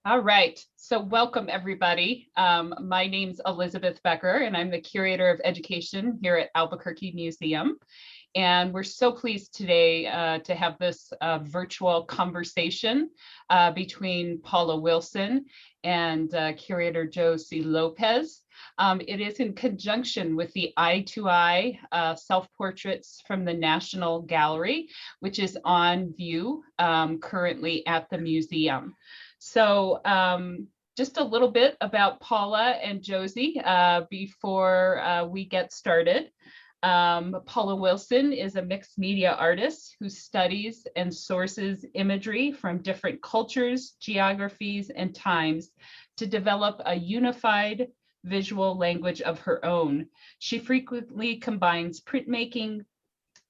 All right, so welcome everybody. My name's Elizabeth Becker and I'm the Curator of Education here at Albuquerque Museum. And we're so pleased today to have this virtual conversation between Paula Wilson and Curator Josie Lopez. It is in conjunction with the Eye to Eye self-portraits from the National Gallery, which is on view currently at the museum. So just a little bit about Paula and Josie before we get started. Paula Wilson is a mixed media artist who studies and sources imagery from different cultures, geographies, and times to develop a unified visual language of her own. She frequently combines printmaking,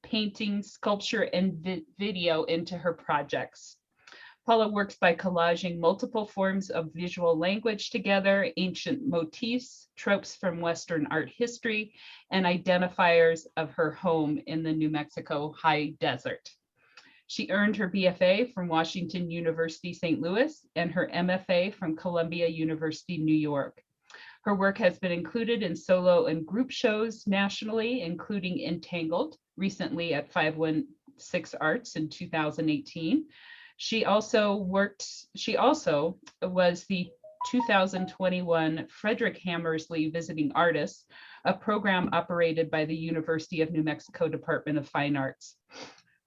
painting, sculpture, and video into her projects. Paula works by collaging multiple forms of visual language together, ancient motifs, tropes from Western art history, and identifiers of her home in the New Mexico high desert. She earned her BFA from Washington University, St. Louis, and her MFA from Columbia University, New York. Her work has been included in solo and group shows nationally, including Entangled, recently at 516 Arts in 2018. She also was the 2021 Frederick Hammersley Visiting Artist, a program operated by the University of New Mexico Department of Fine Arts.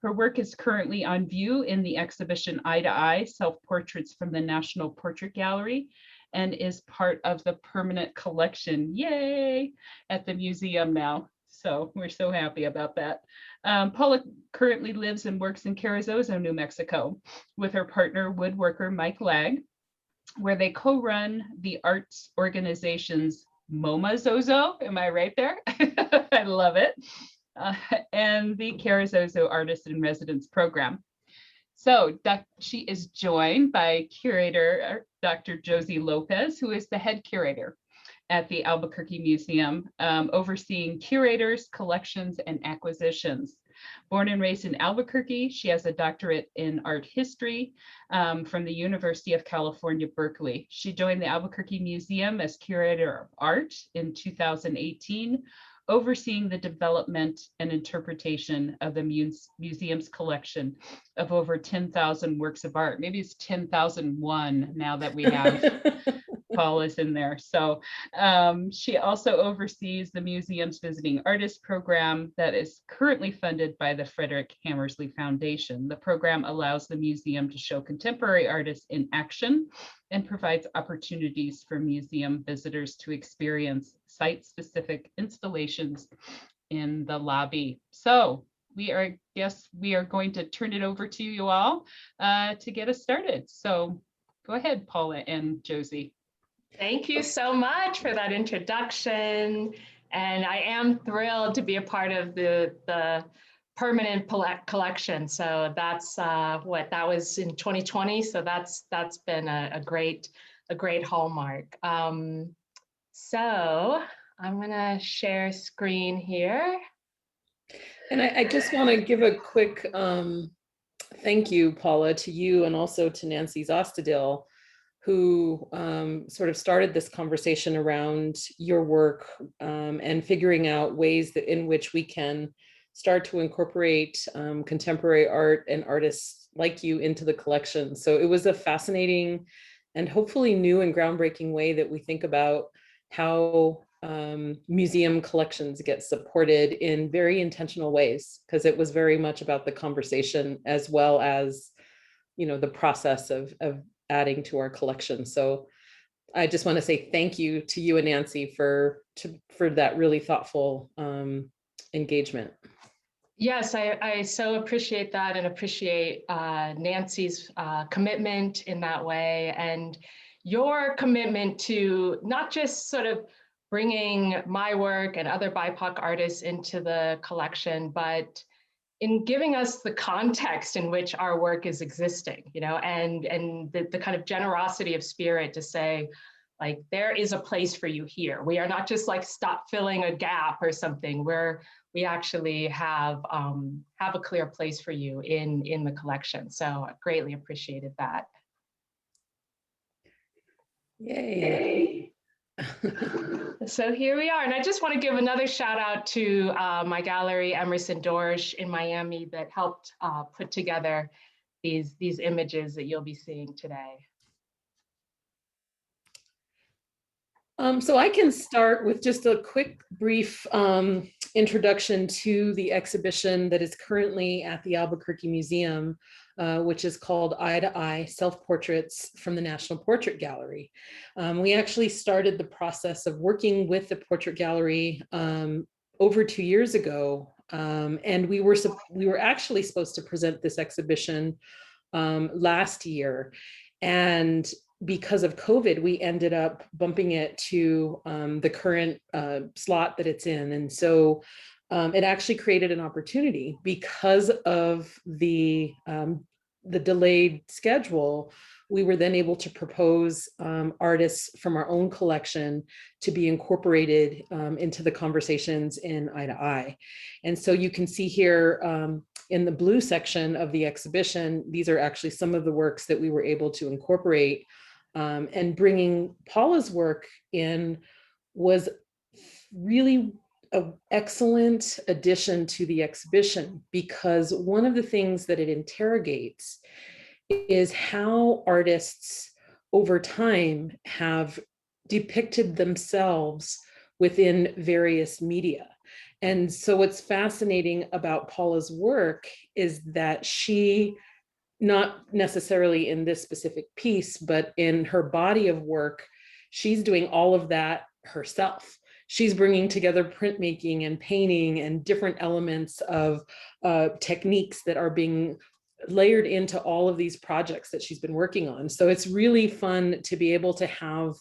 Her work is currently on view in the exhibition Eye to Eye, Self-Portraits from the National Portrait Gallery, and is part of the permanent collection, yay, at the museum now. So we're so happy about that. Paula currently lives and works in Carrizozo, New Mexico, with her partner, woodworker Mike Lag, where they co-run the arts organization's MoMA Zozo. Am I right there? I love it. And the Carrizozo Artist in Residence program. So she is joined by curator Dr. Josie Lopez, who is the head curator at the Albuquerque Museum, overseeing curators, collections, and acquisitions. Born and raised in Albuquerque, she has a doctorate in art history from the University of California, Berkeley. She joined the Albuquerque Museum as curator of art in 2018, overseeing the development and interpretation of the museum's collection of over 10,000 works of art. Maybe it's 10,001 now that we have Paula's in there. So she also oversees the museum's visiting artist program that is currently funded by the Frederick Hammersley Foundation. The program allows the museum to show contemporary artists in action and provides opportunities for museum visitors to experience site-specific installations in the lobby. So we are going to turn it over to you all to get us started. So go ahead, Paula and Josie. Thank you so much for that introduction. And I am thrilled to be a part of the permanent collection. So that's that was in 2020. So that's been a great hallmark. So I'm gonna share screen here. And I just want to give a quick thank you, Paula, to you and also to Nancy Zostadil, who sort of started this conversation around your work and figuring out ways that in which we can start to incorporate contemporary art and artists like you into the collection. So it was a fascinating and hopefully new and groundbreaking way that we think about how museum collections get supported in very intentional ways, because it was very much about the conversation as well as, the process of adding to our collection. So I just want to say thank you to you and Nancy for that really thoughtful engagement. Yes, I so appreciate that and appreciate Nancy's commitment in that way, and your commitment to not just sort of bringing my work and other BIPOC artists into the collection, but in giving us the context in which our work is existing, and the kind of generosity of spirit to say, like, there is a place for you here. We are not just like stop filling a gap or something. We actually have a clear place for you in the collection. So I greatly appreciated that. Yay. So here we are. And I just want to give another shout out to my gallery, Emerson Dorsch in Miami, that helped put together these images that you'll be seeing today. So I can start with just a quick, brief introduction to the exhibition that is currently at the Albuquerque Museum, which is called Eye to Eye, Self-Portraits from the National Portrait Gallery. We actually started the process of working with the Portrait Gallery over 2 years ago, and we were actually supposed to present this exhibition last year, and because of COVID, we ended up bumping it to the current slot that it's in. And so it actually created an opportunity because of the delayed schedule. We were then able to propose artists from our own collection to be incorporated into the conversations in Eye to Eye. And so you can see here in the blue section of the exhibition, these are actually some of the works that we were able to incorporate. And bringing Paula's work in was really an excellent addition to the exhibition, because one of the things that it interrogates is how artists over time have depicted themselves within various media. And so what's fascinating about Paula's work is that she, not necessarily in this specific piece, but in her body of work, she's doing all of that herself. She's bringing together printmaking and painting and different elements of techniques that are being layered into all of these projects that she's been working on. So it's really fun to be able to have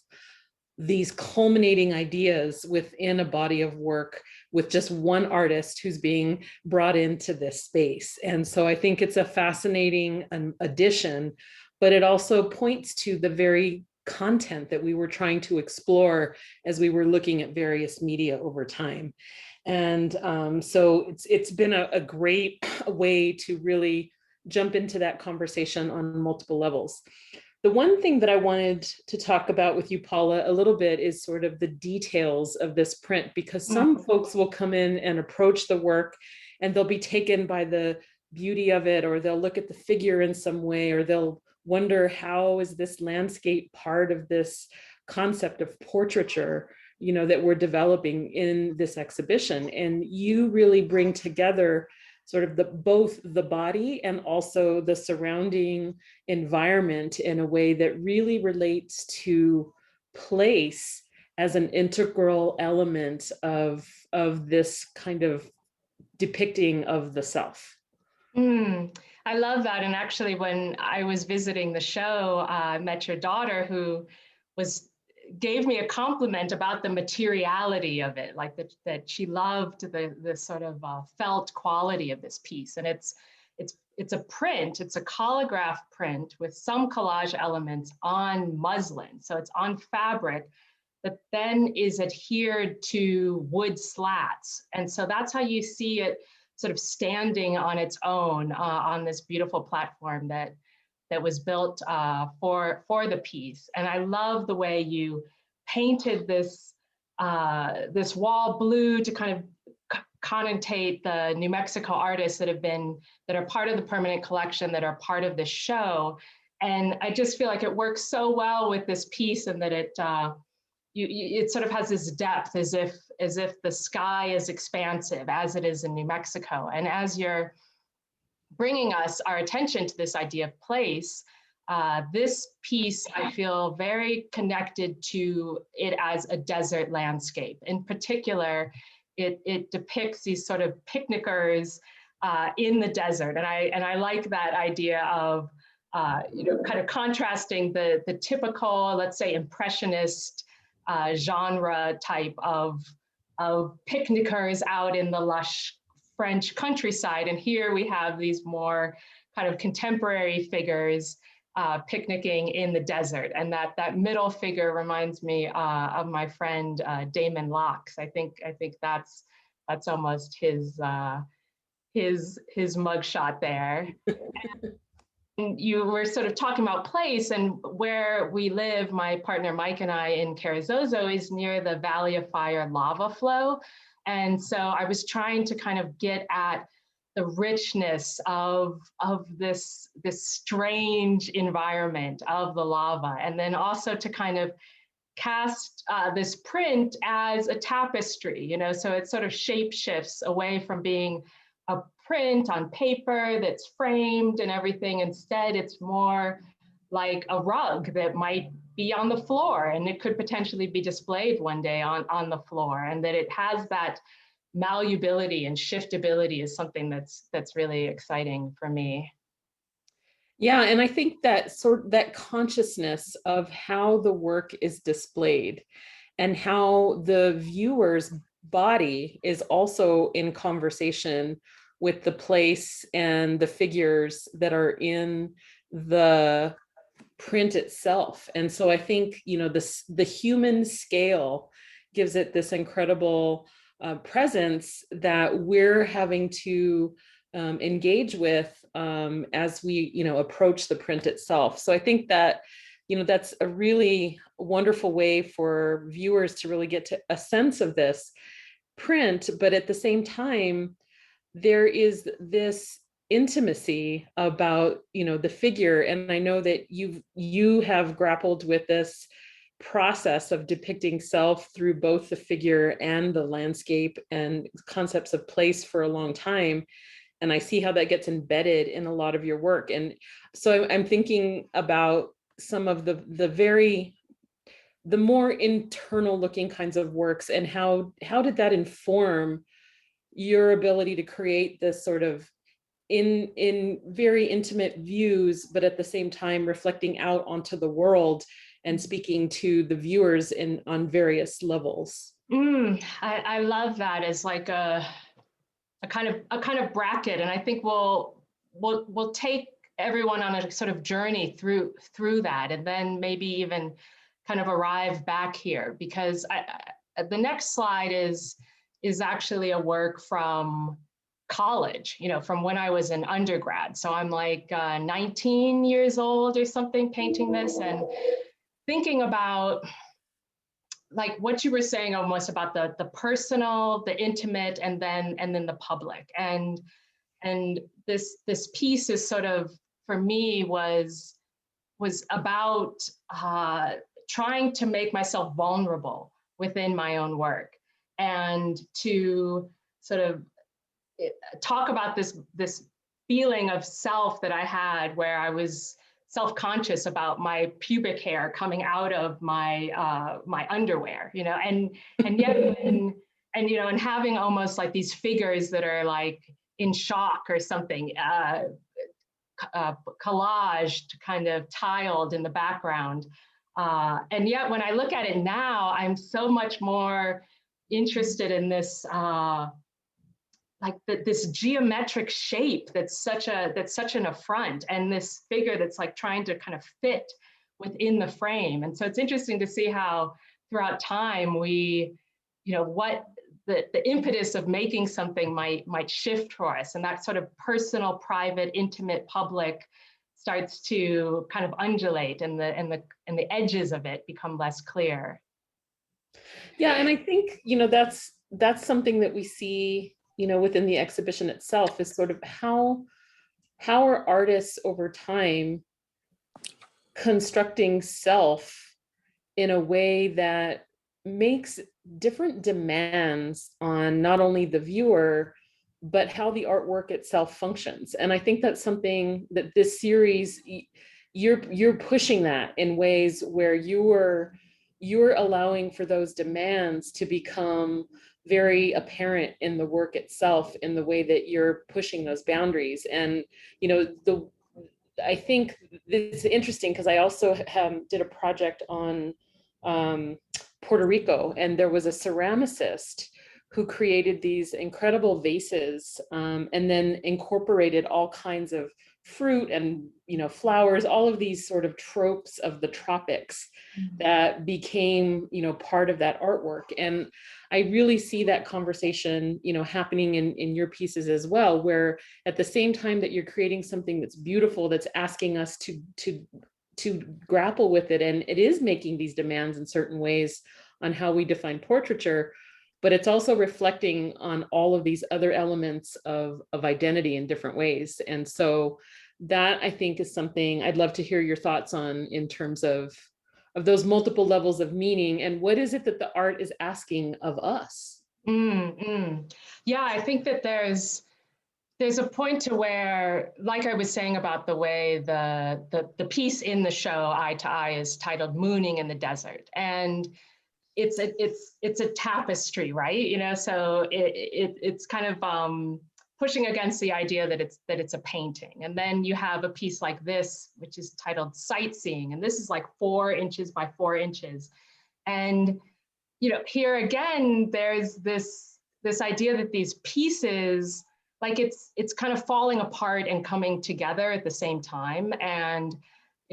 these culminating ideas within a body of work with just one artist who's being brought into this space. And so I think it's a fascinating addition, but it also points to the very content that we were trying to explore as we were looking at various media over time. And so it's been a great way to really jump into that conversation on multiple levels. The one thing that I wanted to talk about with you, Paula, a little bit is sort of the details of this print, because some folks will come in and approach the work and they'll be taken by the beauty of it, or they'll look at the figure in some way, or they'll wonder, how is this landscape part of this concept of portraiture, you know, that we're developing in this exhibition? And you really bring together sort of both the body and also the surrounding environment in a way that really relates to place as an integral element of this kind of depicting of the self. I love that. And actually, when I was visiting the show, I met your daughter, who gave me a compliment about the materiality of it, like that she loved the sort of felt quality of this piece. And it's a print, it's a collage print with some collage elements on muslin. So it's on fabric that then is adhered to wood slats. And so that's how you see it sort of standing on its own on this beautiful platform that was built for the piece. And I love the way you painted this wall blue to kind of connotate the New Mexico artists that are part of the permanent collection, that are part of this show. And I just feel like it works so well with this piece, and that it sort of has this depth, as if the sky is expansive, as it is in New Mexico. And as you're bringing us our attention to this idea of place, this piece, I feel very connected to it as a desert landscape. In particular, it depicts these sort of picnickers in the desert. And I like that idea of kind of contrasting the typical, let's say, impressionist genre type of picnickers out in the lush French countryside. And here we have these more kind of contemporary figures picnicking in the desert. And that middle figure reminds me of my friend Damon Locks. I think that's almost his mugshot there. you were sort of talking about place, and where we live, my partner Mike and I in Carrizozo is near the Valley of Fire lava flow. And so I was trying to kind of get at the richness of this strange environment of the lava, and then also to kind of cast this print as a tapestry, you know, so it sort of shape shifts away from being a print on paper that's framed and everything. Instead, it's more like a rug that might be on the floor, and it could potentially be displayed one day on the floor, and that it has that malleability and shiftability is something that's really exciting for me. Yeah, and I think that consciousness of how the work is displayed and how the viewer's body is also in conversation with the place and the figures that are in the print itself. And so I think, you know, the human scale gives it this incredible presence that we're having to engage with as we, you know, approach the print itself. So I think that, you know, that's a really wonderful way for viewers to really get to a sense of this print, but at the same time, there is this intimacy about, you know, the figure. And I know that you have grappled with this process of depicting self through both the figure and the landscape and concepts of place for a long time. And I see how that gets embedded in a lot of your work. And so I'm thinking about some of the more internal looking kinds of works, and how did that inform your ability to create this sort of in very intimate views, but at the same time reflecting out onto the world and speaking to the viewers on various levels. I love that as like a kind of bracket, and I think we'll take everyone on a sort of journey through that, and then maybe even kind of arrive back here, because the next slide is actually a work from college, you know, from when I was an undergrad. So I'm like 19 years old or something painting this, and thinking about like what you were saying almost about the personal, the intimate, and then the public. And this piece is sort of, for me, was about trying to make myself vulnerable within my own work, and to sort of talk about this feeling of self that I had, where I was self-conscious about my pubic hair coming out of my my underwear, you know, and yet and you know, and having almost like these figures that are like in shock or something, collaged, kind of tiled in the background. And yet when I look at it now, I'm so much more interested in this like this geometric shape that's such an affront, and this figure that's like trying to kind of fit within the frame. And so it's interesting to see how throughout time we, you know, what the impetus of making something might shift for us, and that sort of personal, private, intimate, public starts to kind of undulate, and the edges of it become less clear. Yeah, and I think, you know, that's something that we see, you know, within the exhibition itself, is sort of how are artists over time constructing self in a way that makes different demands on not only the viewer, but how the artwork itself functions. And I think that's something that this series, you're pushing that in ways where you're allowing for those demands to become very apparent in the work itself, in the way that you're pushing those boundaries. And, you know, I think this is interesting because I also did a project on Puerto Rico, and there was a ceramicist who created these incredible vases, and then incorporated all kinds of fruit and, flowers, all of these sort of tropes of the tropics that became, part of that artwork. And I really see that conversation, happening in your pieces as well, where at the same time that you're creating something that's beautiful, that's asking us to grapple with it, and it is making these demands in certain ways on how we define portraiture, but it's also reflecting on all of these other elements of identity in different ways. And so that, I think, is something I'd love to hear your thoughts on in terms of those multiple levels of meaning, and what is it that the art is asking of us? Yeah, I think that there's a point to where, like I was saying about the way the piece in the show Eye to Eye is titled "Mooning in the Desert," and it's a tapestry, right? So it's kind of pushing against the idea that it's a painting. And then you have a piece like this, which is titled Sightseeing, and this is like 4 inches by 4 inches. And here again, there's this idea that these pieces, like it's kind of falling apart and coming together at the same time. And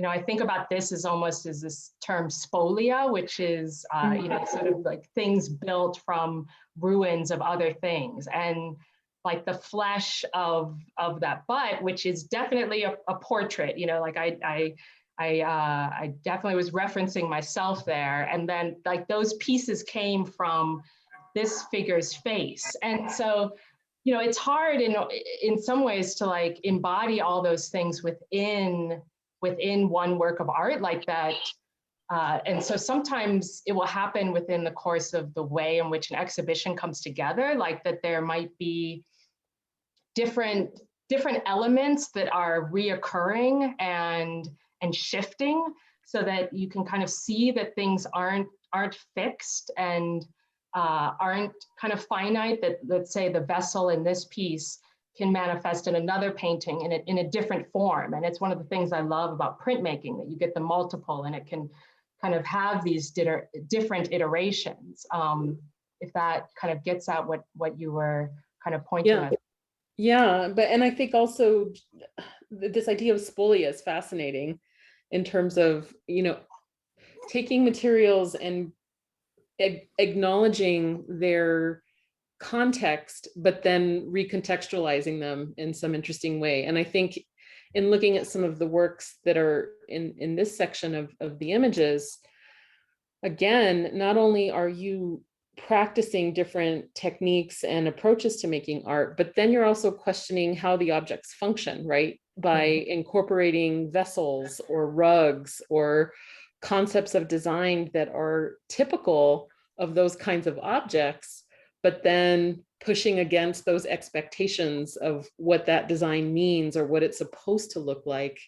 I think about this as almost as this term spolia, which is sort of like things built from ruins of other things, and like the flesh of that butt, which is definitely a portrait. Like I definitely was referencing myself there, and then like those pieces came from this figure's face. And so it's hard in some ways to like embody all those things within one work of art like that. And so sometimes it will happen within the course of the way in which an exhibition comes together, like that there might be different elements that are reoccurring and shifting, so that you can kind of see that things aren't fixed and aren't kind of finite, that let's say the vessel in this piece can manifest in another painting in a different form. And it's one of the things I love about printmaking, that you get the multiple and it can kind of have these different iterations. If that kind of gets at what you were kind of pointing at. Yeah, and I think also this idea of spolia is fascinating in terms of, taking materials and acknowledging their context, but then recontextualizing them in some interesting way. And I think in looking at some of the works that are in this section of the images, again, not only are you practicing different techniques and approaches to making art, but then you're also questioning how the objects function, right? By incorporating vessels or rugs or concepts of design that are typical of those kinds of objects, but then pushing against those expectations of what that design means or what it's supposed to look like,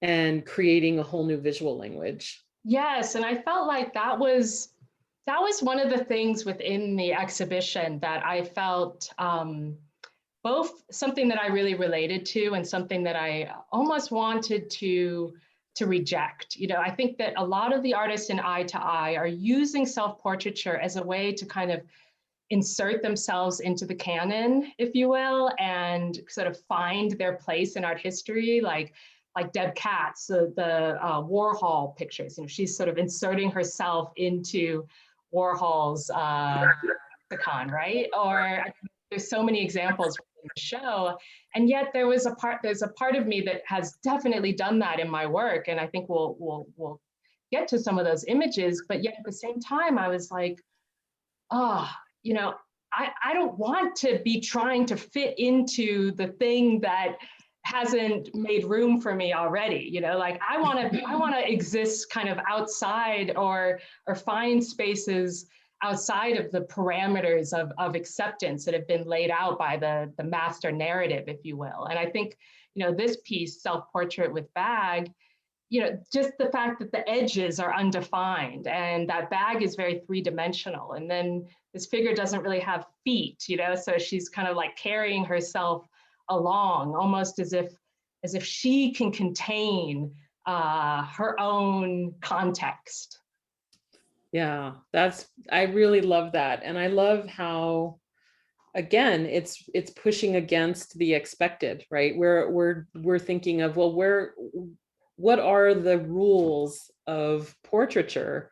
and creating a whole new visual language. Yes, and I felt like that was one of the things within the exhibition that I felt both something that I really related to and something that I almost wanted to reject. I think that a lot of the artists in Eye to Eye are using self-portraiture as a way to kind of insert themselves into the canon, if you will, and sort of find their place in art history, like Deb Katz, the Warhol pictures. She's sort of inserting herself into Warhol's lexicon, right? Or there's so many examples in the show, and yet there's a part of me that has definitely done that in my work, and I think we'll get to some of those images. But yet at the same time, I was like, I don't want to be trying to fit into the thing that hasn't made room for me already. Like I want to exist kind of outside or find spaces outside of the parameters of acceptance that have been laid out by the master narrative, if you will. And I think, this piece, Self-Portrait with Bag, just the fact that the edges are undefined and that bag is very three-dimensional. And then this figure doesn't really have feet, so she's kind of like carrying herself along, almost as if she can contain her own context. Yeah, I really love that. And I love how again, it's pushing against the expected, right? We're thinking of, well, what are the rules of portraiture,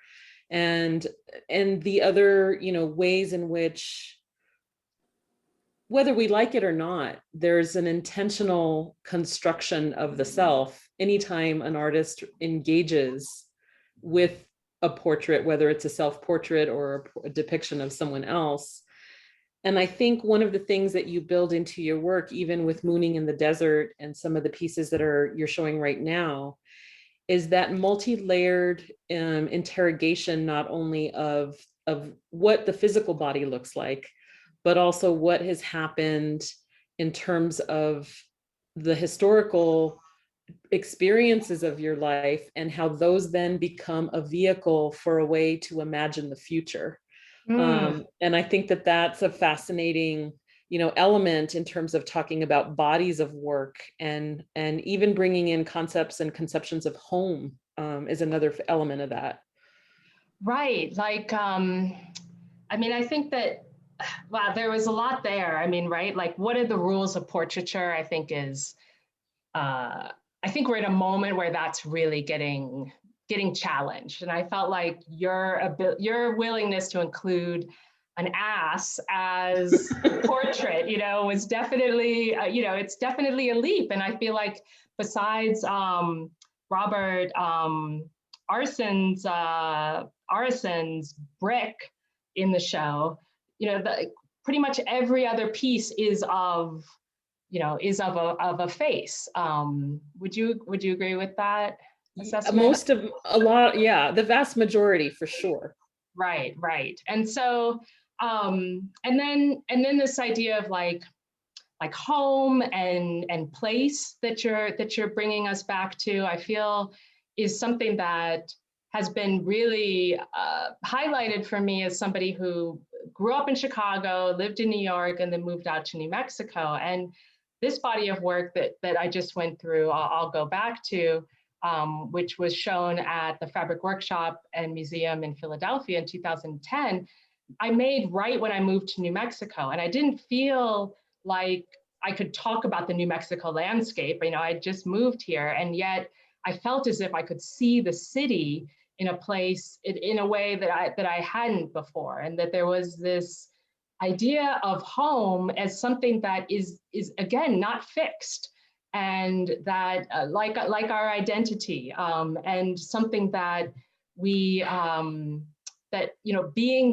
and the other, ways in which, whether we like it or not, there's an intentional construction of the self anytime an artist engages with a portrait, whether it's a self-portrait or a depiction of someone else. And I think one of the things that you build into your work, even with Mooning in the Desert and some of the pieces that you're showing right now, is that multi-layered interrogation, not only of what the physical body looks like, but also what has happened in terms of the historical experiences of your life, and how those then become a vehicle for a way to imagine the future. And I think that that's a fascinating, element in terms of talking about bodies of work, and even bringing in concepts and conceptions of home is another element of that. Right. Like, I mean, I think that, wow, there was a lot there. I mean, right? Like, what are the rules of portraiture? I think I think we're in a moment where that's really getting challenged. And I felt like your willingness to include an ass as a portrait, was definitely, it's definitely a leap. And I feel like besides Robert Arson's brick in the show, pretty much every other piece is of a face. Would you agree with that assessment? The vast majority, for sure. Right. And so, and then this idea of like home and place that you're bringing us back to, I feel is something that has been really highlighted for me as somebody who grew up in Chicago, lived in New York, and then moved out to New Mexico. And this body of work that I just went through, I'll go back to, which was shown at the Fabric Workshop and Museum in Philadelphia in 2010, I made right when I moved to New Mexico. And I didn't feel like I could talk about the New Mexico landscape. I just moved here, and yet I felt as if I could see the city in a place, in a way that I hadn't before, and that there was this idea of home as something that is again not fixed, and that like our identity, and something that we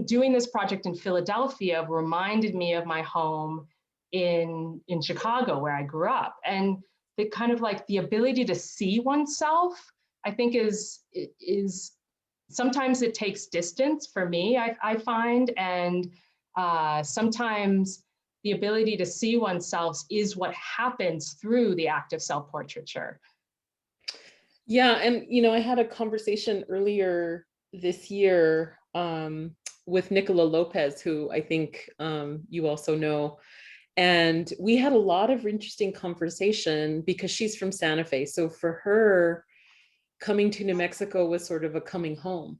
doing this project in Philadelphia reminded me of my home in Chicago, where I grew up. And the kind of like the ability to see oneself, I think is sometimes it takes distance for me, I find, and sometimes the ability to see oneself is what happens through the act of self-portraiture. Yeah, and I had a conversation earlier this year with Nicola Lopez, who I think you also know. And we had a lot of interesting conversation because she's from Santa Fe. So for her, coming to New Mexico was sort of a coming home.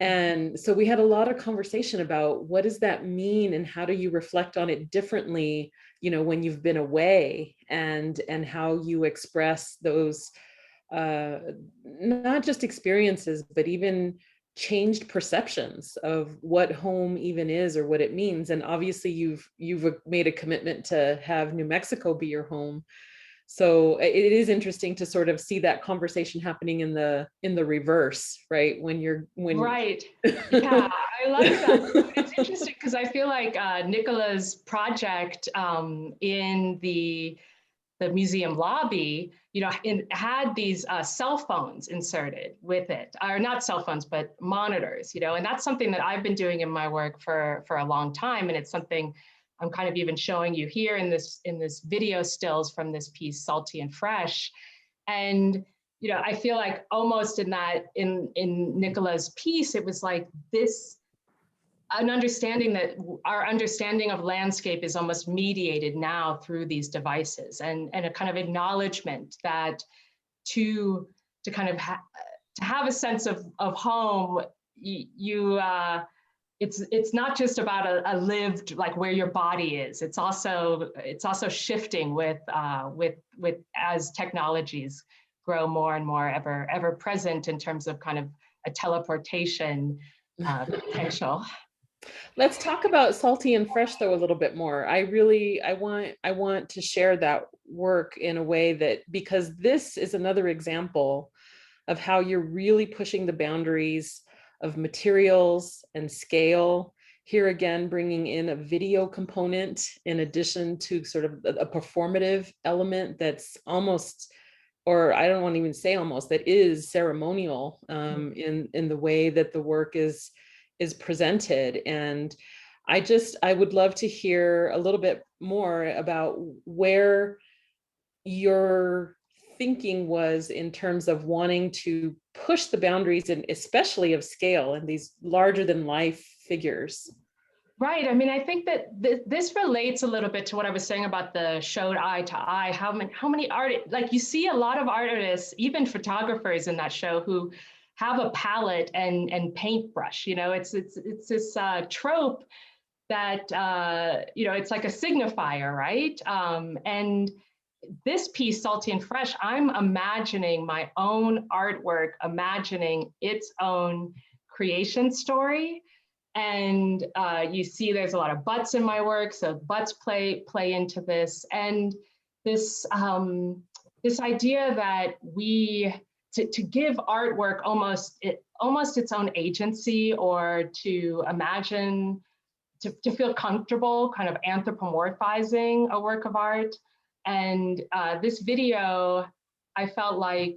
And so we had a lot of conversation about what does that mean, and how do you reflect on it differently, when you've been away, and how you express those not just experiences, but even changed perceptions of what home even is, or what it means. And obviously you've made a commitment to have New Mexico be your home. So it is interesting to sort of see that conversation happening in the reverse, right? Right. Yeah, I like that. It's interesting because I feel like Nicola's project in the museum lobby, it had these cell phones inserted with it, or not cell phones, but monitors, and that's something that I've been doing in my work for a long time. And it's something I'm kind of even showing you here in this video stills from this piece, Salty and Fresh. And, I feel like almost in Nicola's piece, it was like an understanding that our understanding of landscape is almost mediated now through these devices, and a kind of acknowledgement that to kind of to have a sense of home, you it's not just about a lived, like where your body is. It's also shifting with as technologies grow more and more ever present in terms of kind of a teleportation potential. Let's talk about Salty and Fresh though a little bit more. I want to share that work in a way that, because this is another example of how you're really pushing the boundaries of materials and scale. Here again, bringing in a video component in addition to sort of a performative element that's almost, or I don't want to even say almost, that is ceremonial in the way that the work is presented. And I would love to hear a little bit more about where your thinking was in terms of wanting to push the boundaries, and especially of scale and these larger than life figures. Right. I mean, I think that this relates a little bit to what I was saying about the showed eye to eye. How many artists, like you see a lot of artists, even photographers in that show, who have a palette and paintbrush. You know, it's this trope that you know, it's like a signifier, right? And this piece, Salty and Fresh, I'm imagining my own artwork, imagining its own creation story. And you see there's a lot of butts in my work, so butts play into this. And this, this idea that to give artwork almost its own agency, or to imagine, to feel comfortable kind of anthropomorphizing a work of art. And this video, I felt like,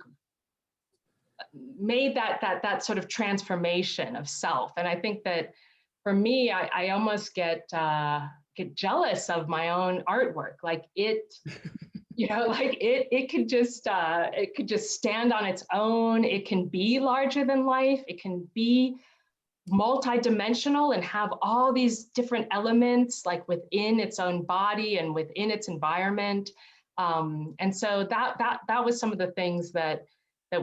made that sort of transformation of self. And I think that for me, I almost get jealous of my own artwork. Like it, you know, like it could just stand on its own. It can be larger than life. It can be multi-dimensional and have all these different elements, like within its own body and within its environment. And so that was some of the things that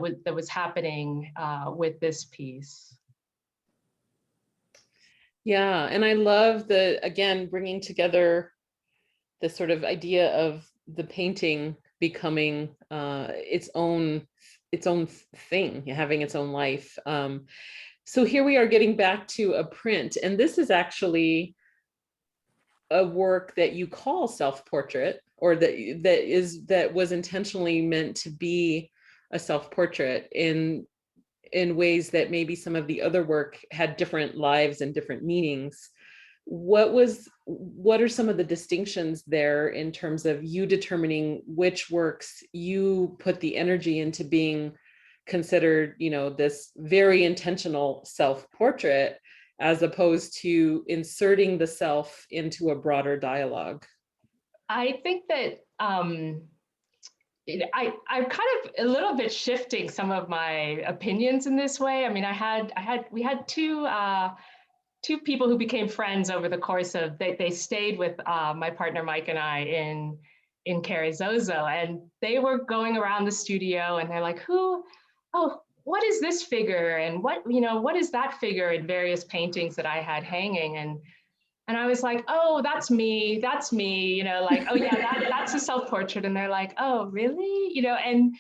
was happening with this piece. Yeah, and I love again, bringing together the sort of idea of the painting becoming its own thing, having its own life. So here we are getting back to a print, and this is actually a work that you call self-portrait, or that was intentionally meant to be a self-portrait in ways that maybe some of the other work had different lives and different meanings. What are some of the distinctions there in terms of you determining which works you put the energy into being considered, you know, this very intentional self-portrait, as opposed to inserting the self into a broader dialogue? I think that I'm kind of a little bit shifting some of my opinions in this way. I mean, we had two people who became friends over the course of, they stayed with my partner Mike and I in Carrizozo, and they were going around the studio and they're like, what is this figure? And what is that figure in various paintings that I had hanging? And I was like, oh, that's me, you know, like, oh yeah, that's a self-portrait. And they're like, oh, really? You know, and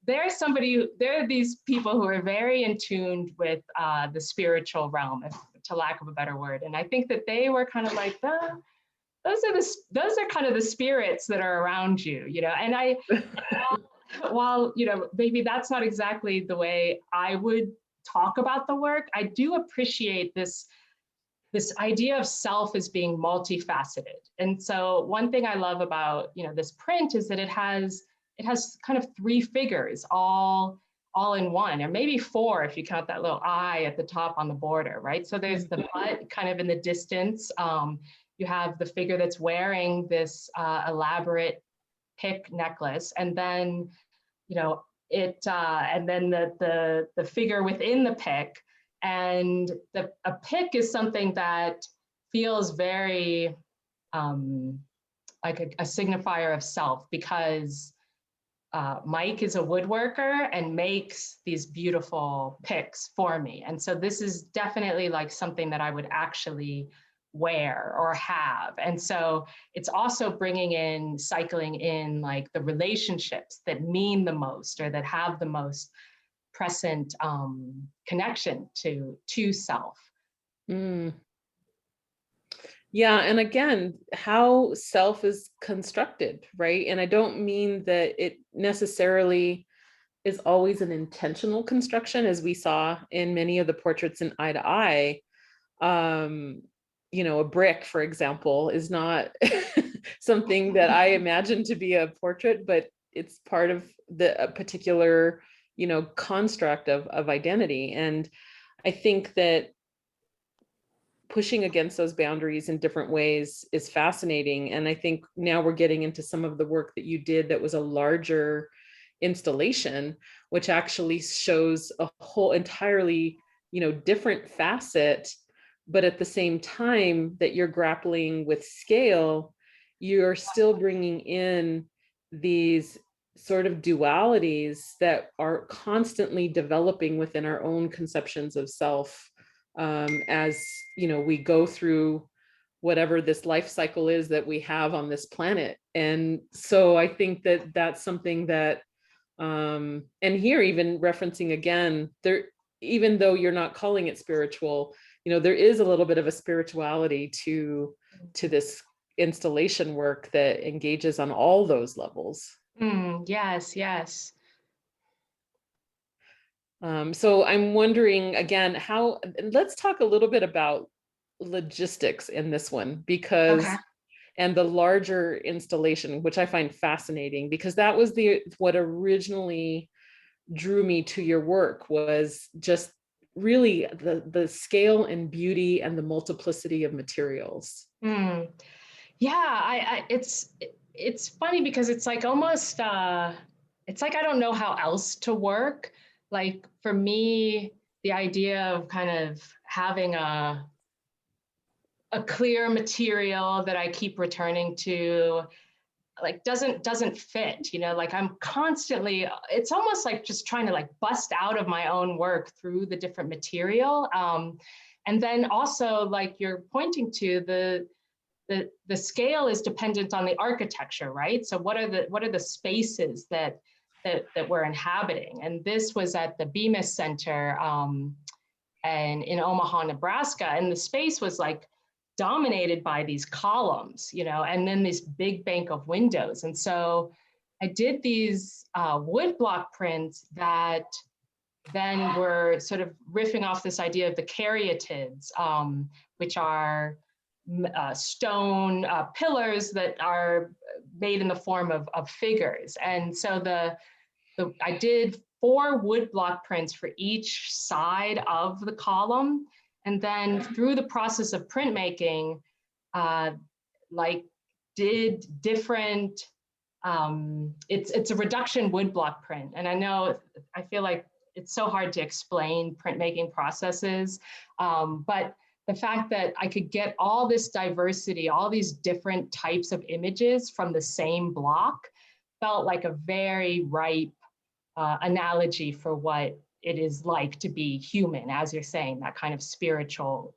there are these people who are very in tune with the spiritual realm, to lack of a better word. And I think that they were kind of like, those are kind of the spirits that are around you, you know. And while, you know, maybe that's not exactly the way I would talk about the work, I do appreciate this idea of self as being multifaceted. And so one thing I love about, you know, this print is that it has kind of three figures all in one, or maybe four if you count that little eye at the top on the border, right? So there's the butt kind of in the distance. You have the figure that's wearing this elaborate pick necklace, and then, you know, and then the figure within the pick. And a pick is something that feels very like a signifier of self, because Mike is a woodworker and makes these beautiful picks for me. And so this is definitely like something that I would actually wear or have. And so it's also cycling in like the relationships that mean the most or that have the most present connection to self. Mm. Yeah, and again, how self is constructed, right? And I don't mean that it necessarily is always an intentional construction, as we saw in many of the portraits in Eye to Eye. A brick, for example, is not something that I imagine to be a portrait, but it's part of a particular, construct of identity. And I think that pushing against those boundaries in different ways is fascinating. And I think now we're getting into some of the work that you did that was a larger installation, which actually shows a whole entirely, different facet. But at the same time that you're grappling with scale, you're still bringing in these sort of dualities that are constantly developing within our own conceptions of self, as we go through whatever this life cycle is that we have on this planet. And so I think that that's something that, and here even referencing again, there, even though you're not calling it spiritual, there is a little bit of a spirituality to this installation work that engages on all those levels. Yes, yes. So I'm wondering again, let's talk a little bit about logistics in this one, because, Okay. and the larger installation, which I find fascinating, because that was what originally drew me to your work, was just really the scale and beauty and the multiplicity of materials. Yeah, it's funny because it's like almost it's like I don't know how else to work. Like for me, the idea of kind of having a clear material that I keep returning to, like doesn't fit, like I'm constantly, it's almost like just trying to like bust out of my own work through the different material. And then also like you're pointing to the scale is dependent on the architecture, right? So what are the spaces that we're inhabiting? And this was at the Bemis Center and in Omaha, Nebraska, and the space was like dominated by these columns, and then this big bank of windows. And so I did these wood block prints that then were sort of riffing off this idea of the caryatids, which are stone pillars that are made in the form of figures. And so I did 4 wood block prints for each side of the column. And then through the process of printmaking, like did different, it's a reduction wood block print. And I feel like it's so hard to explain printmaking processes, but the fact that I could get all this diversity, all these different types of images from the same block felt like a very ripe analogy for what it is like to be human, as you're saying, that kind of spiritual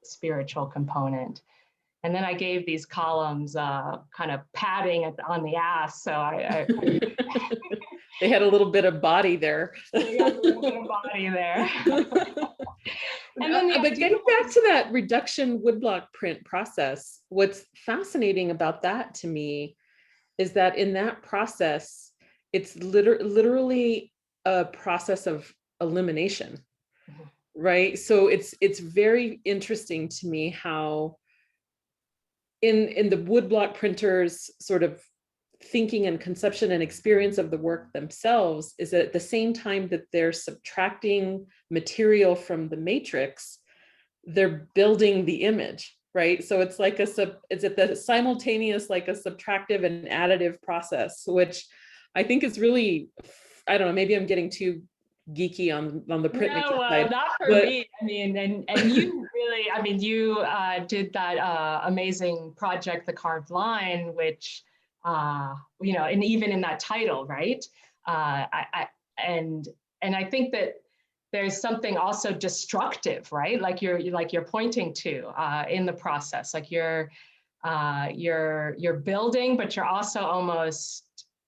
component. And then I gave these columns kind of padding on the ass. So I they had a little bit of body there. They got a little bit of body there. And then but getting back to that reduction woodblock print process, what's fascinating about that to me is that in that process, it's literally a process of elimination, right? So it's very interesting to me how in the woodblock printers sort of thinking and conception and experience of the work themselves is that at the same time that they're subtracting material from the matrix, they're building the image, right? So it's like it's at the simultaneous, like a subtractive and additive process, which I think is really, I don't know, maybe I'm getting too geeky on the printmaking side. Not for me. I mean, and you really, I mean, you did that amazing project, The Carved Line, which, and even in that title, right? And I think that there's something also destructive, right? Like you're pointing to in the process, like you're building, but you're also almost,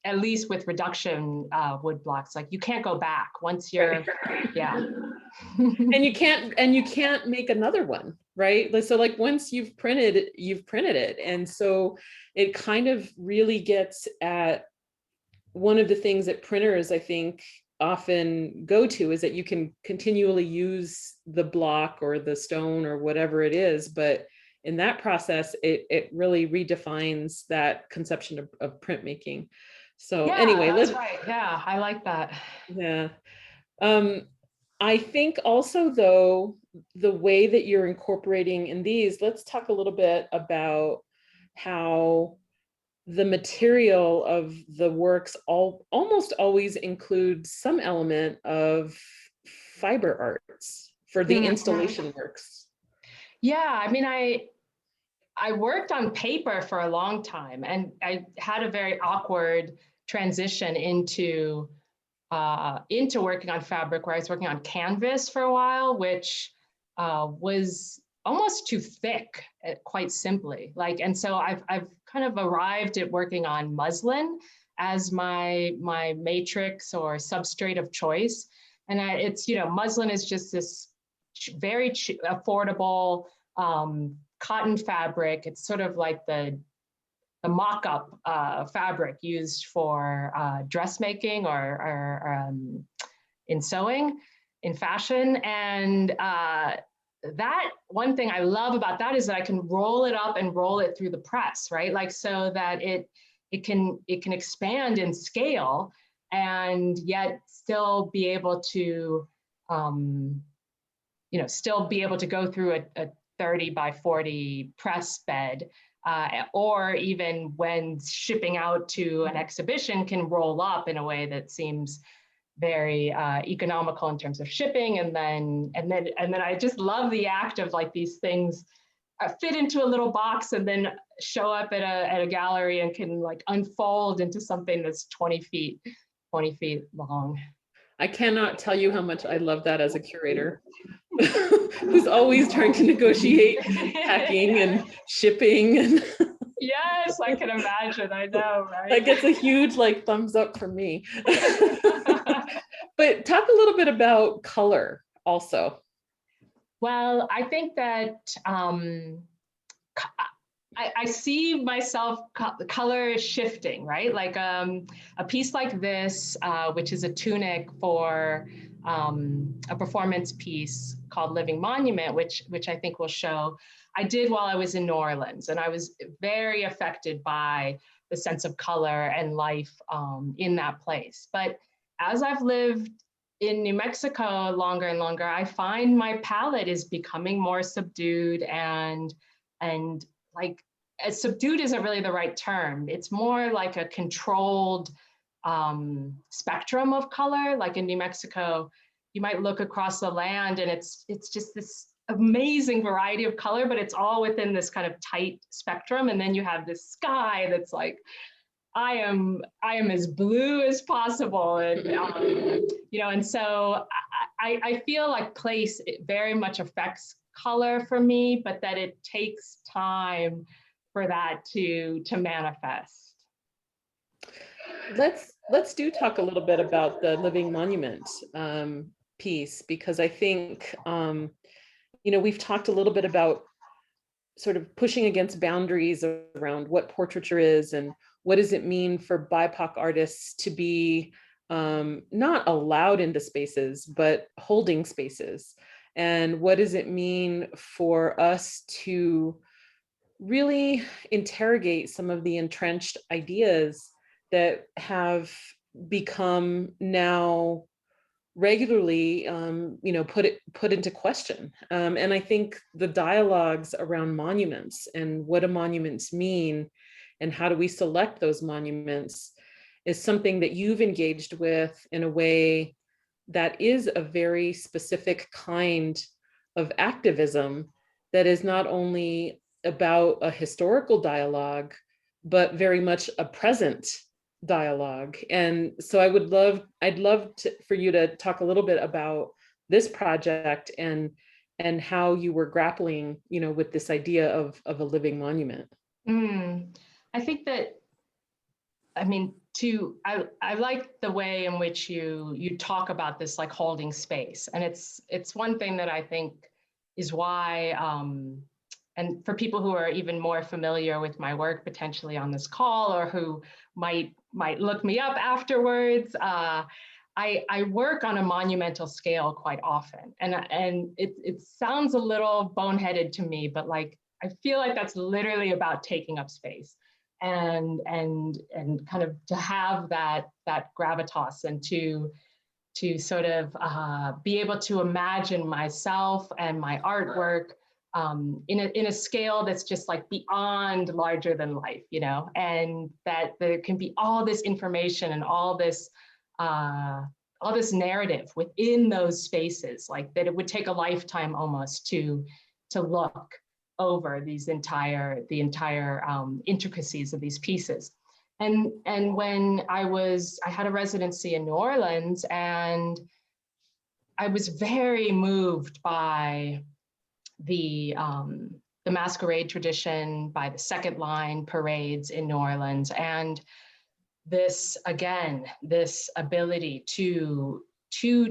at least with reduction wood blocks, like you can't go back once you're, yeah. And you can't make another one, right? So like once you've printed it. And so it kind of really gets at one of the things that printers, I think, often go to, is that you can continually use the block or the stone or whatever it is, but in that process, it really redefines that conception of printmaking. So yeah, anyway, that's right. Yeah, I like that. Yeah. I think also, though, the way that you're incorporating in these, let's talk a little bit about how the material of the works almost always includes some element of fiber arts for the installation works. Yeah, I mean, I worked on paper for a long time, and I had a very awkward transition into working on fabric, where I was working on canvas for a while, which was almost too thick, quite simply. Like, and so I've kind of arrived at working on muslin as my matrix or substrate of choice. And it's, muslin is just this very affordable cotton fabric. It's sort of like the mock-up fabric used for dressmaking or in sewing, in fashion. And that one thing I love about that is that I can roll it up and roll it through the press, right? Like, so that it can expand in scale and yet still be able to, still be able to go through a 30 by 40 press bed, or even when shipping out to an exhibition can roll up in a way that seems very economical in terms of shipping. And then I just love the act of like these things fit into a little box and then show up at a gallery and can like unfold into something that's 20 feet long. I cannot tell you how much I love that as a curator who's always trying to negotiate packing and shipping. And yes, I can imagine. I know, right? That gets a huge like thumbs up from me. But talk a little bit about color also. Well, I think that I see myself color shifting, right? Like a piece like this, which is a tunic for a performance piece called Living Monument, which I think will show, I did while I was in New Orleans, and I was very affected by the sense of color and life in that place. But as I've lived in New Mexico longer and longer, I find my palette is becoming more subdued, and like, subdued isn't really the right term. It's more like a controlled spectrum of color. Like in New Mexico, you might look across the land and it's just this amazing variety of color, but it's all within this kind of tight spectrum. And then you have this sky that's like, I am as blue as possible. And, and so I feel like place very much affects color for me, but that it takes time for that to manifest. Let's talk a little bit about the Living Monument piece, because I think, we've talked a little bit about sort of pushing against boundaries around what portraiture is and what does it mean for BIPOC artists to be not allowed into spaces, but holding spaces. And what does it mean for us to really interrogate some of the entrenched ideas that have become now regularly, put into question. And I think the dialogues around monuments and what do monuments mean and how do we select those monuments is something that you've engaged with in a way that is a very specific kind of activism that is not only about a historical dialogue, but very much a present dialogue. And so I'd love for you to talk a little bit about this project and how you were grappling, with this idea of a living monument. I think that, I mean, I like the way in which you talk about this, like holding space. And it's one thing that I think is why, and for people who are even more familiar with my work potentially on this call, or who might look me up afterwards, I work on a monumental scale quite often. And it sounds a little boneheaded to me, but like, I feel like that's literally about taking up space. And kind of to have that gravitas, and to sort of be able to imagine myself and my artwork in a scale that's just like beyond larger than life, and that there can be all this information and all this narrative within those spaces, like that it would take a lifetime almost to look over the entire intricacies of these pieces. And when I had a residency in New Orleans, and I was very moved by the masquerade tradition, by the second line parades in New Orleans, and this ability to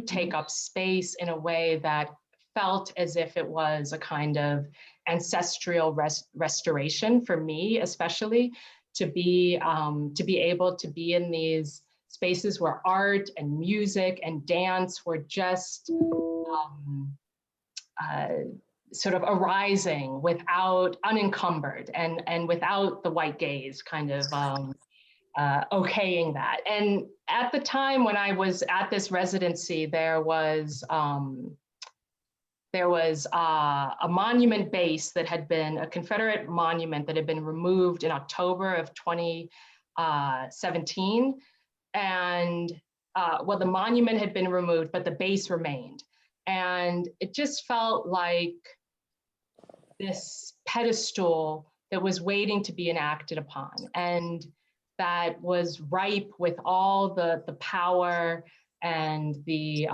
take up space in a way that felt as if it was a kind of ancestral restoration for me, especially to be able to be in these spaces where art and music and dance were just sort of arising without unencumbered and without the white gaze kind of okaying that. And at the time when I was at this residency, there was a monument base that had been a Confederate monument that had been removed in October of 2017. And the monument had been removed, but the base remained. And it just felt like this pedestal that was waiting to be enacted upon, and that was ripe with all the power and the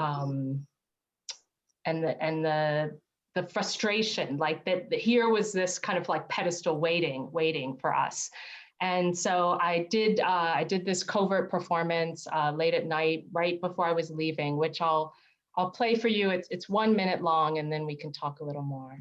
frustration, like that here was this kind of like pedestal waiting for us. And so I did this covert performance late at night, right before I was leaving, which I'll play for you. It's 1 minute long, and then we can talk a little more.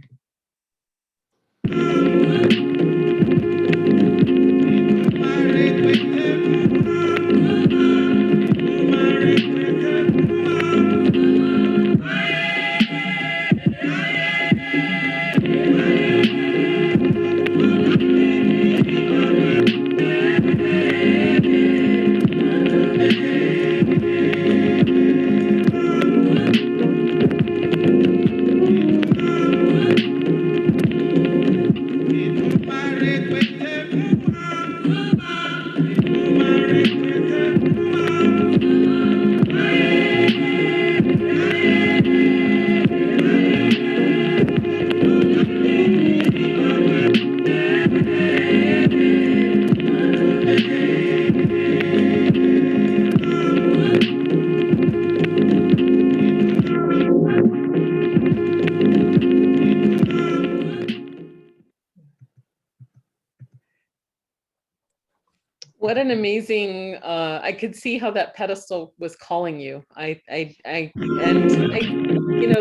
What an amazing, I could see how that pedestal was calling you.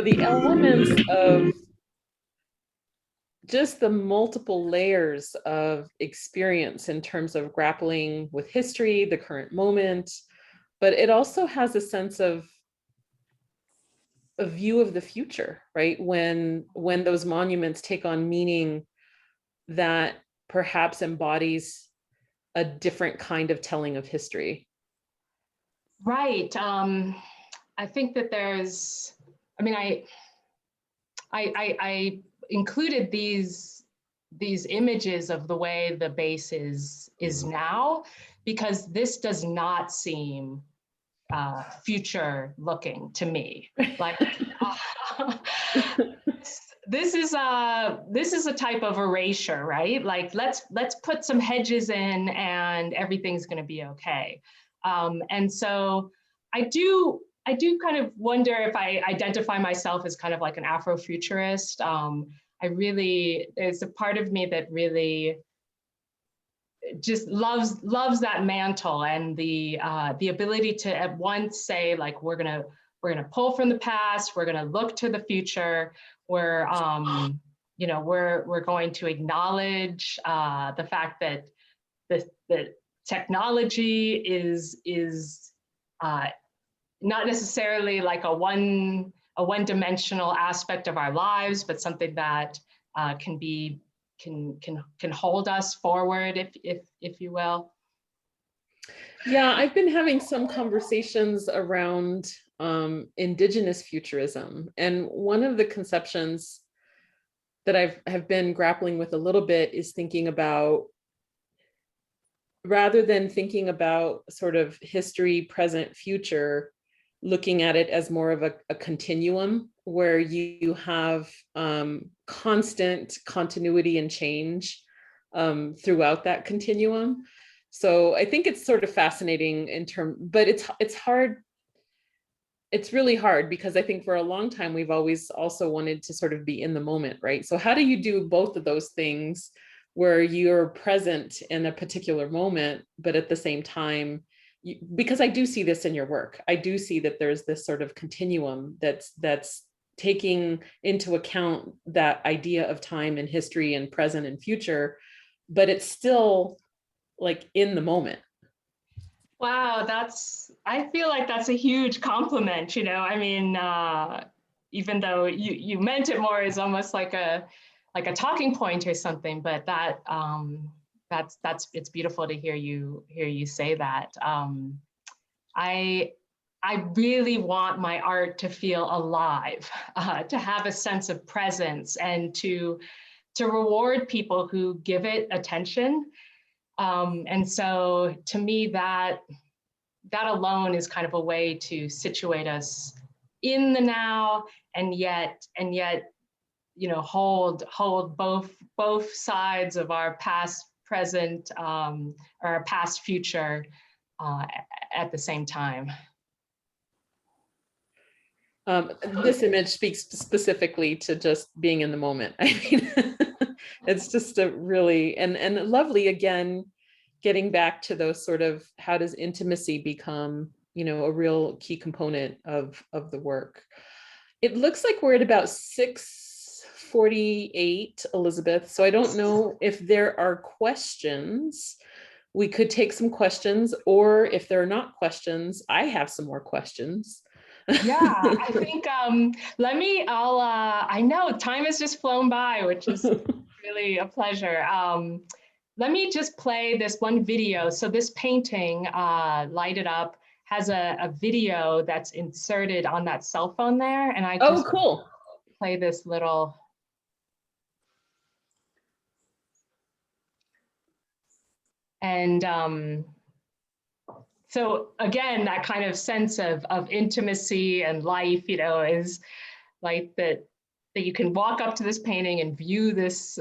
The elements of just the multiple layers of experience in terms of grappling with history, the current moment, but it also has a sense of a view of the future, right? When those monuments take on meaning that perhaps embodies a different kind of telling of history. Right. I think that there's, I mean, I included these images of the way the base is now, because this does not seem future looking to me. Like this is a type of erasure, right? Like let's put some hedges in and everything's going to be okay. And so I do kind of wonder if I identify myself as kind of like an Afrofuturist. There's a part of me that really just loves that mantle and the ability to at once say, like, we're gonna pull from the past, we're gonna look to the future, we're going to acknowledge the fact that the technology is not necessarily like a one-dimensional aspect of our lives, but something that can hold us forward, if you will. Yeah, I've been having some conversations around Indigenous futurism, and one of the conceptions that have been grappling with a little bit is thinking about, rather than thinking about sort of history, present, future, looking at it as more of a continuum where you have constant continuity and change throughout that continuum. So I think it's sort of fascinating but it's hard. It's really hard because I think for a long time, we've always also wanted to sort of be in the moment, right? So how do you do both of those things where you're present in a particular moment, but at the same time, because I do see this in your work, I do see that there's this sort of continuum that's taking into account that idea of time and history and present and future, but it's still like in the moment. Wow, I feel like that's a huge compliment, you know. I mean, even though you meant it more as almost like a talking point or something, but it's beautiful to hear you say that. I really want my art to feel alive, to have a sense of presence, and to reward people who give it attention. And so to me, that alone is kind of a way to situate us in the now, and yet, you know, hold both sides of our past, present, or our past, future at the same time. This image speaks specifically to just being in the moment. I mean, it's just a really, and lovely, again, getting back to those sort of, how does intimacy become, you know, a real key component of the work. It looks like we're at about 6:48, Elizabeth. So I don't know if there are questions. We could take some questions, or if there are not questions, I have some more questions. Yeah, I think I know time has just flown by, which is really a pleasure. Let me just play this one video. So this painting, Light It Up, has a video that's inserted on that cell phone there, and I just cool. Play this little. And so again, that kind of sense of intimacy and life, you know, is like that you can walk up to this painting and view this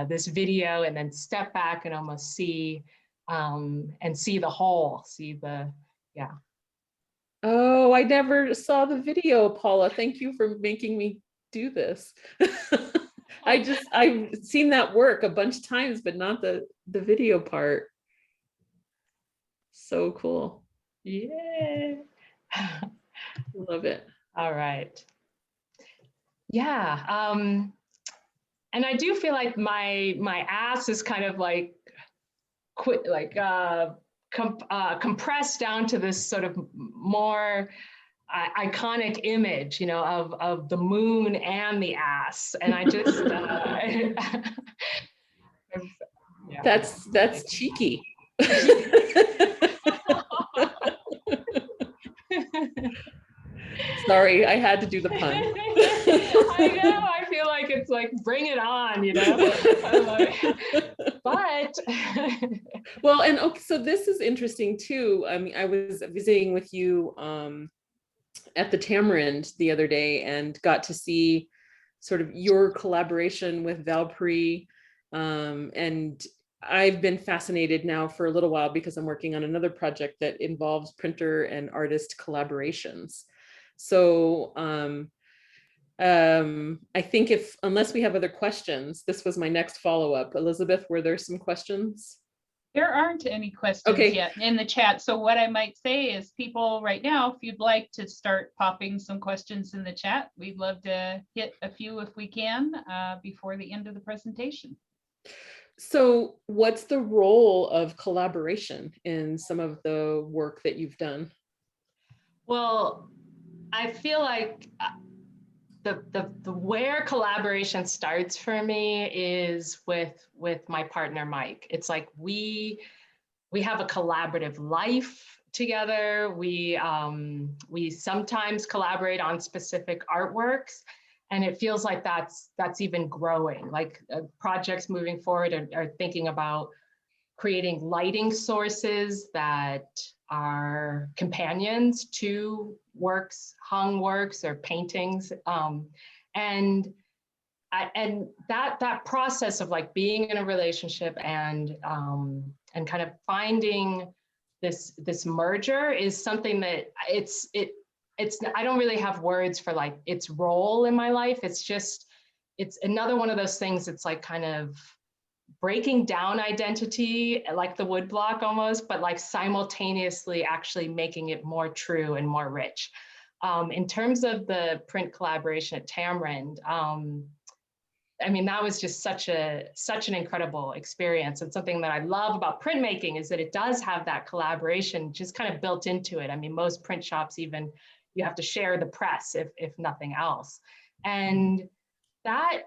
this video, and then step back and almost see and see the whole, yeah. Oh, I never saw the video, Paula. Thank you for making me do this. I've seen that work a bunch of times, but not the video part. So cool. Yeah. Love it. All right. Yeah. And I do feel like my ass is kind of like compressed down to this sort of more iconic image, you know, of the moon and the ass. And I just yeah. That's cheeky. Sorry, I had to do the pun. I know, I feel like it's like, bring it on, you know. But well, and okay, so this is interesting too. I mean, I was visiting with you at the Tamarind the other day and got to see sort of your collaboration with Valpri. And I've been fascinated now for a little while because I'm working on another project that involves printer and artist collaborations. So I think unless we have other questions, this was my next follow-up. Elizabeth, were there some questions? There aren't any questions yet in the chat. So what I might say is, people right now, if you'd like to start popping some questions in the chat, we'd love to hit a few if we can before the end of the presentation. So what's the role of collaboration in some of the work that you've done? Well, I feel like the where collaboration starts for me is with my partner, Mike. It's like we have a collaborative life together. We sometimes collaborate on specific artworks, and it feels like that's even growing. Like projects moving forward are thinking about creating lighting sources that are companions to works, hung works or paintings. And that process of like being in a relationship and kind of finding this merger is something that it's I don't really have words for like its role in my life. It's another one of those things. It's like kind of breaking down identity, like the woodblock almost, but like simultaneously actually making it more true and more rich. In terms of the print collaboration at Tamarind, I mean, that was just such an incredible experience. And something that I love about printmaking is that it does have that collaboration just kind of built into it. I mean, most print shops, even you have to share the press if nothing else. And that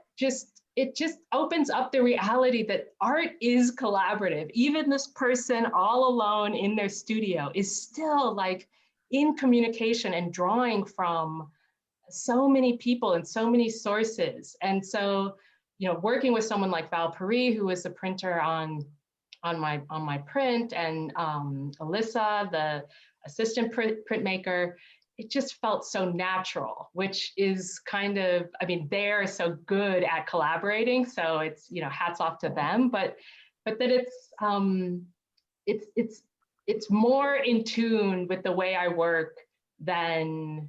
it just opens up the reality that art is collaborative. Even this person all alone in their studio is still like in communication and drawing from so many people and so many sources. And so, you know, working with someone like Valpri, who was a printer on my print, and Alyssa, the assistant printmaker, it just felt so natural, which is kind of, I mean, they're so good at collaborating. So it's, you know, hats off to them, but that it's more in tune with the way I work than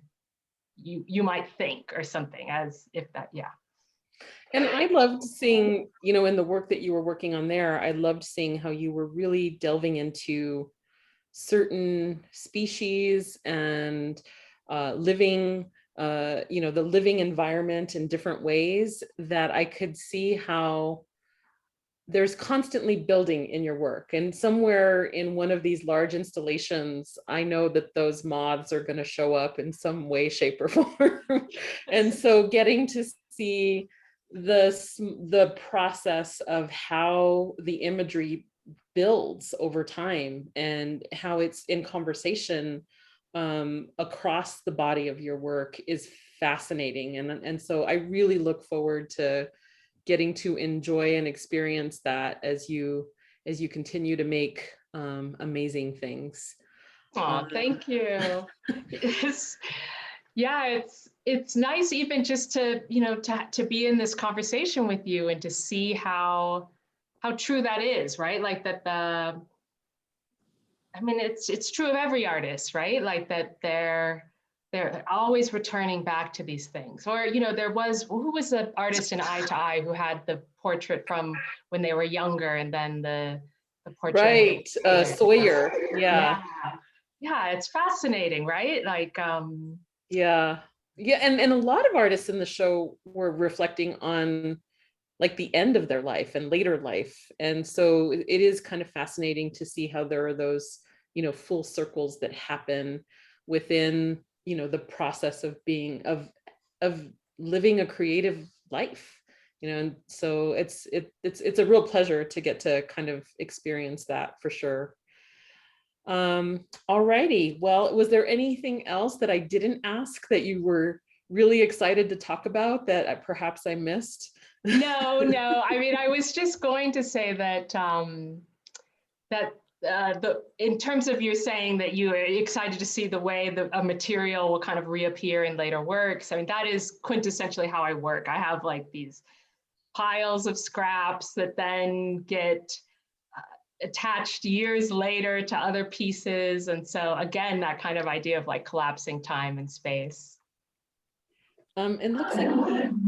you might think or something, as if that, yeah. And I loved seeing, you know, in the work that you were working on there, I loved seeing how you were really delving into certain species and living, you know, the living environment in different ways, that I could see how there's constantly building in your work. And somewhere in one of these large installations, I know that those moths are going to show up in some way, shape, or form. And so getting to see the process of how the imagery builds over time and how it's in conversation across the body of your work is fascinating. And so I really look forward to getting to enjoy and experience that as you continue to make amazing things. Oh, thank you. Yeah, it's nice even just to, you know, to be in this conversation with you and to see how true that is, right? Like that I mean, it's true of every artist, right? Like that they're always returning back to these things. Or, you know, who was the artist in Eye to Eye who had the portrait from when they were younger, and then the portrait. Right, Sawyer, yeah. Yeah, it's fascinating, right? Like, yeah, and a lot of artists in the show were reflecting on like the end of their life and later life. And so it is kind of fascinating to see how there are those, you know, full circles that happen within, you know, the process of being, of living a creative life, you know. And so it's a real pleasure to get to kind of experience that for sure. Alrighty, well, was there anything else that I didn't ask that you were really excited to talk about that perhaps I missed? No. I mean, I was just going to say that in terms of you saying that you are excited to see the way a material will kind of reappear in later works, I mean, that is quintessentially how I work. I have like these piles of scraps that then get attached years later to other pieces. And so again, that kind of idea of like collapsing time and space. It looks like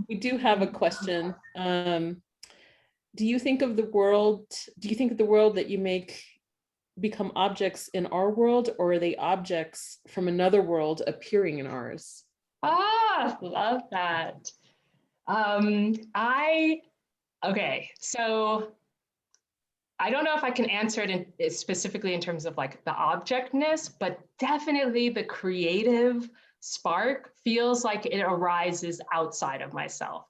we do have a question. Do you think of the world that you make become objects in our world, or are they objects from another world appearing in ours? Ah, love that. Okay, so I don't know if I can answer it specifically in terms of like the objectness, but definitely the creative spark feels like it arises outside of myself.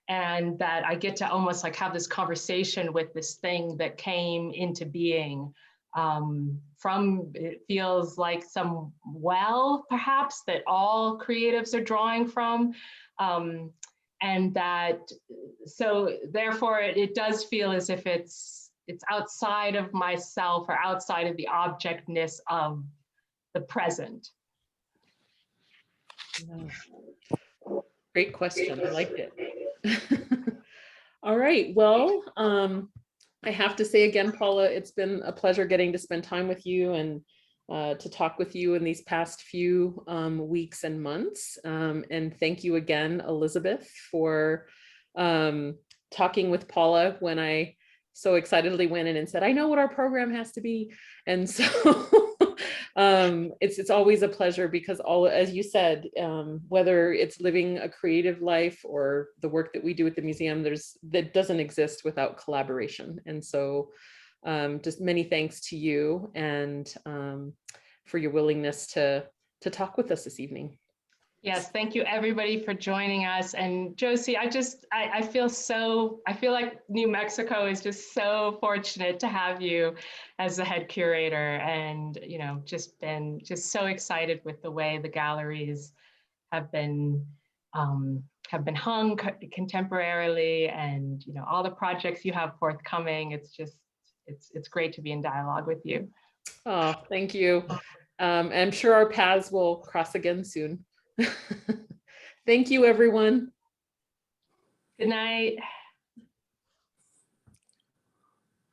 And that I get to almost like have this conversation with this thing that came into being from, it feels like some well, perhaps, that all creatives are drawing from. And that, so therefore it does feel as if it's outside of myself or outside of the objectness of the present. Great question. I liked it. All right. Well, I have to say again, Paula, it's been a pleasure getting to spend time with you and to talk with you in these past few weeks and months. And thank you again, Elizabeth, for talking with Paula when I so excitedly went in and said, I know what our program has to be. And so it's always a pleasure, because as you said, whether it's living a creative life or the work that we do at the museum, that doesn't exist without collaboration. And so just many thanks to you and for your willingness to talk with us this evening. Yes, thank you everybody for joining us. And Josie, I feel like New Mexico is just so fortunate to have you as the head curator, and just so excited with the way the galleries have been hung contemporarily, and all the projects you have forthcoming. It's great to be in dialogue with you. Oh, thank you. I'm sure our paths will cross again soon. Thank you, everyone. Good night.